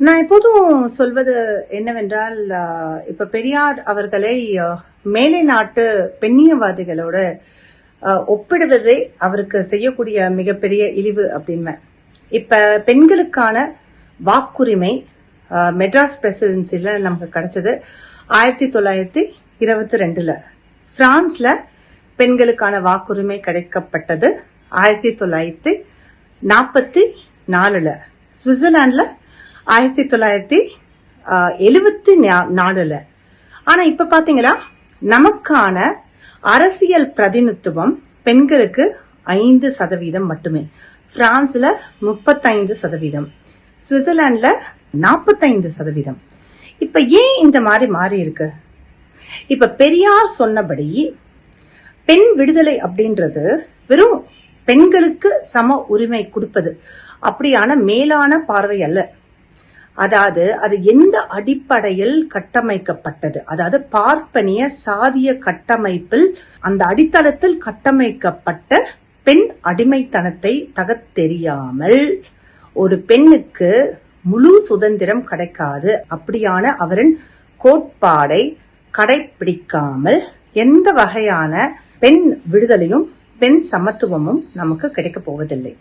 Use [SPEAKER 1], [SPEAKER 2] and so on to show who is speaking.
[SPEAKER 1] நான் எப்போதும் சொல்வது என்னவென்றால், இப்ப பெரியார் அவர்களை மேலை நாட்டு பெண்ணியவாதிகளோட ஒப்பிடுவதே அவருக்கு செய்யக்கூடிய மிகப்பெரிய இழிவு அப்படின்வேன். இப்ப பெண்களுக்கான வாக்குரிமை மெட்ராஸ் பிரசிடென்சில நமக்கு கிடைச்சது 1922. பிரான்ஸ்ல பெண்களுக்கான வாக்குரிமை கிடைக்கப்பட்டது 1944. சுவிட்சர்லாந்துல 1974. ஆனா இப்ப பாத்தீங்களா, நமக்கான அரசியல் பிரதிநிதித்துவம் பெண்களுக்கு 5% மட்டுமே. பிரான்ஸ்ல 35%, சுவிட்சர்லாந்துல 45%. இப்ப ஏன் இந்த மாதிரி மாறி இருக்கு? இப்ப பெரியார் சொன்னபடி பெண் விடுதலை அப்படின்றது வெறும் பெண்களுக்கு சம உரிமை கொடுப்பது அப்படியான மேலான பார்வை அல்ல. அதாவது அது எந்த அடிப்படையில் கட்டமைக்கப்பட்டது, அதாவது பார்ப்பனிய சாதிய கட்டமைப்பில் அந்த அடித்தளத்தில் கட்டமைக்கப்பட்ட பெண் அடிமைத்தனத்தை தகத்தெரியாமல் ஒரு பெண்ணுக்கு முழு சுதந்திரம் கிடைக்காது அப்படியான அவரின் கோட்பாடை கடைபிடிக்காமல் எந்த வகையான பெண் விடுதலையும் பெண் சமத்துவமும் நமக்கு கிடைக்க போவதில்லை.